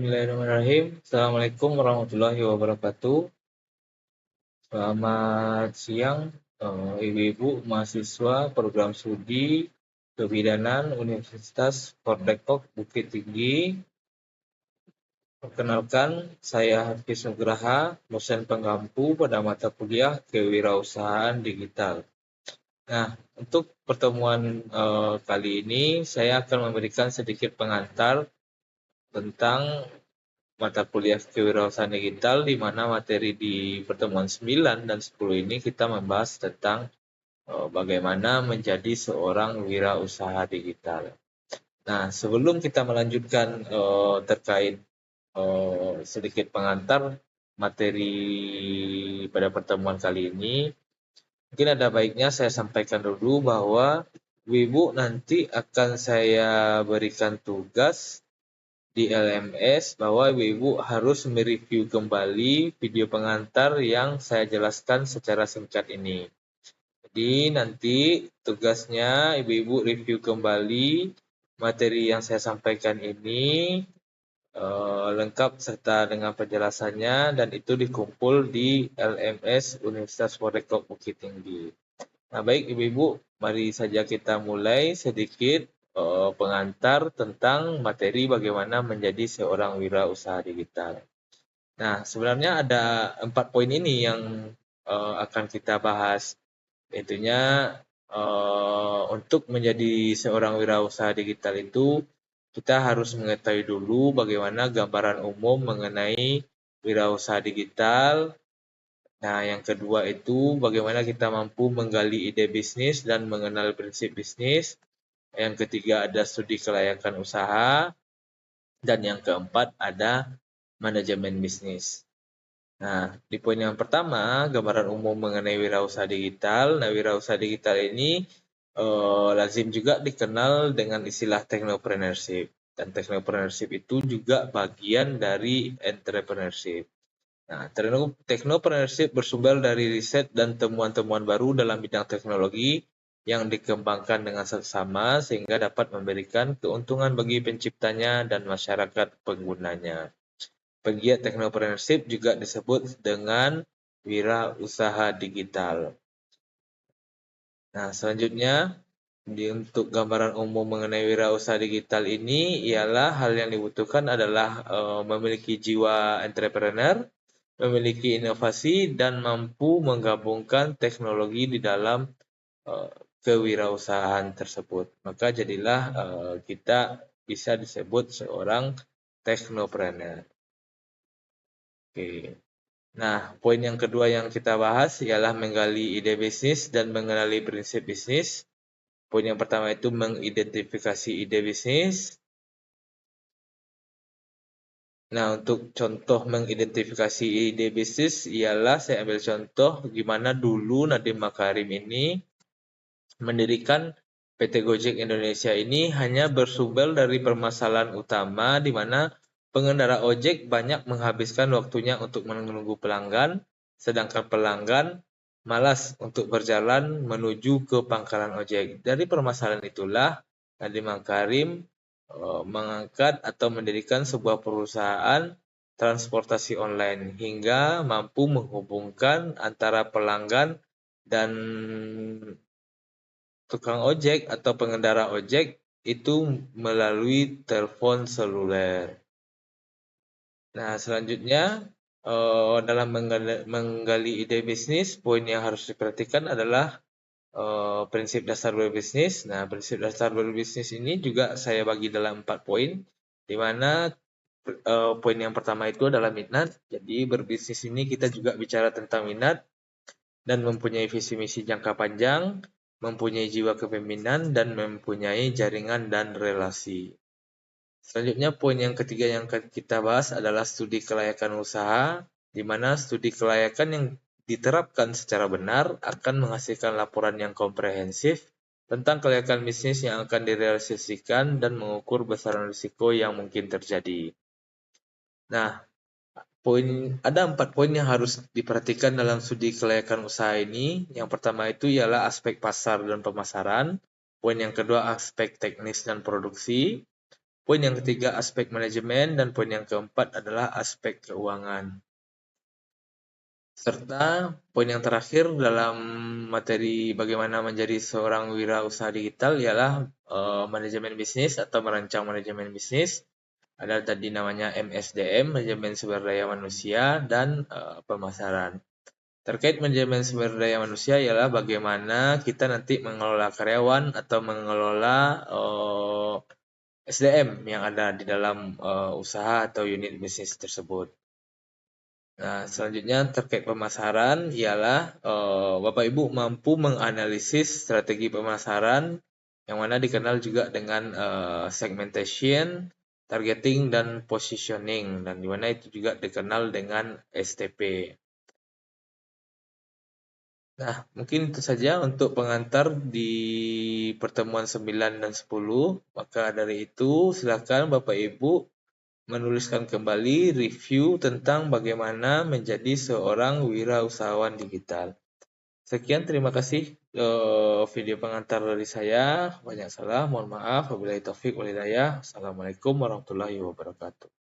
Bismillahirrahmanirrahim. Assalamualaikum warahmatullahi wabarakatuh. Selamat siang, ibu-ibu mahasiswa program studi kebidanan Universitas Fordekok Bukit Tinggi. Perkenalkan, saya Hafiz Nugraha, dosen penggampu pada mata kuliah Kewirausahaan Digital. Nah, untuk pertemuan kali ini, saya akan memberikan sedikit pengantar tentang mata kuliah kewirausahaan digital, di mana materi di pertemuan 9 dan 10 ini kita membahas tentang bagaimana menjadi seorang wirausaha digital. Nah, sebelum kita melanjutkan terkait sedikit pengantar materi pada pertemuan kali ini, mungkin ada baiknya saya sampaikan dulu bahwa Ibu nanti akan saya berikan tugas di LMS bahwa ibu-ibu harus mereview kembali video pengantar yang saya jelaskan secara singkat ini. Jadi nanti tugasnya ibu-ibu review kembali materi yang saya sampaikan ini lengkap serta dengan penjelasannya, dan itu dikumpul di LMS Universitas Fordekok Bukit Tinggi. Nah, baik ibu-ibu, mari saja kita mulai sedikit pengantar tentang materi bagaimana menjadi seorang wirausaha digital. Nah, sebenarnya ada 4 poin ini yang akan kita bahas. Intinya untuk menjadi seorang wirausaha digital itu kita harus mengetahui dulu bagaimana gambaran umum mengenai wirausaha digital. Nah, yang kedua itu bagaimana kita mampu menggali ide bisnis dan mengenal prinsip bisnis. Yang ketiga ada studi kelayakan usaha. Dan yang keempat ada manajemen bisnis. Nah, di poin yang pertama, gambaran umum mengenai wirausaha digital. Nah, wirausaha digital ini lazim juga dikenal dengan istilah technopreneurship. Dan technopreneurship itu juga bagian dari entrepreneurship. Nah, technopreneurship bersumber dari riset dan temuan-temuan baru dalam bidang teknologi yang dikembangkan dengan seksama sehingga dapat memberikan keuntungan bagi penciptanya dan masyarakat penggunanya. Pegiat technopreneurship juga disebut dengan wirausaha digital. Nah, selanjutnya untuk gambaran umum mengenai wirausaha digital ini ialah hal yang dibutuhkan adalah memiliki jiwa entrepreneur, memiliki inovasi, dan mampu menggabungkan teknologi di dalam kewirausahaan tersebut. Maka jadilah kita bisa disebut seorang technopreneur. Oke. Nah, poin yang kedua yang kita bahas ialah menggali ide bisnis dan mengenali prinsip bisnis. Poin yang pertama itu mengidentifikasi ide bisnis. Nah, untuk contoh mengidentifikasi ide bisnis ialah saya ambil contoh gimana dulu Nadiem Makarim ini mendirikan PT Gojek Indonesia ini hanya bersumber dari permasalahan utama di mana pengendara ojek banyak menghabiskan waktunya untuk menunggu pelanggan, sedangkan pelanggan malas untuk berjalan menuju ke pangkalan ojek. Dari permasalahan itulah Nadiem Makarim mengangkat atau mendirikan sebuah perusahaan transportasi online hingga mampu menghubungkan antara pelanggan dan tukang ojek atau pengendara ojek itu melalui telepon seluler. Nah, selanjutnya dalam menggali ide bisnis, poin yang harus diperhatikan adalah prinsip dasar berbisnis. Nah, prinsip dasar berbisnis ini juga saya bagi dalam 4 poin, di mana poin yang pertama itu adalah minat. Jadi berbisnis ini kita juga bicara tentang minat dan mempunyai visi misi jangka panjang, mempunyai jiwa kepemimpinan, dan mempunyai jaringan dan relasi. Selanjutnya, poin yang ketiga yang akan kita bahas adalah studi kelayakan usaha, di mana studi kelayakan yang diterapkan secara benar akan menghasilkan laporan yang komprehensif tentang kelayakan bisnis yang akan direalisasikan dan mengukur besaran risiko yang mungkin terjadi. Nah, ada 4 poin yang harus diperhatikan dalam studi kelayakan usaha ini. Yang pertama itu ialah aspek pasar dan pemasaran. Poin yang kedua aspek teknis dan produksi. Poin yang ketiga aspek manajemen, dan poin yang keempat adalah aspek keuangan. Serta poin yang terakhir dalam materi bagaimana menjadi seorang wirausaha digital ialah manajemen bisnis atau merancang manajemen bisnis. Ada tadi namanya MSDM, manajemen sumber daya manusia, dan pemasaran. Terkait manajemen sumber daya manusia ialah bagaimana kita nanti mengelola karyawan atau mengelola SDM yang ada di dalam usaha atau unit bisnis tersebut. Nah, selanjutnya terkait pemasaran ialah Bapak Ibu mampu menganalisis strategi pemasaran yang mana dikenal juga dengan segmentation, targeting, dan positioning, dan di mana itu juga dikenal dengan STP. Nah, mungkin itu saja untuk pengantar di pertemuan 9 dan 10. Maka dari itu, silakan Bapak Ibu menuliskan kembali review tentang bagaimana menjadi seorang wirausahawan digital. Sekian, terima kasih video pengantar dari saya. Banyak salah, mohon maaf. Wabillahi taufik wal hidayah. Assalamualaikum warahmatullahi wabarakatuh.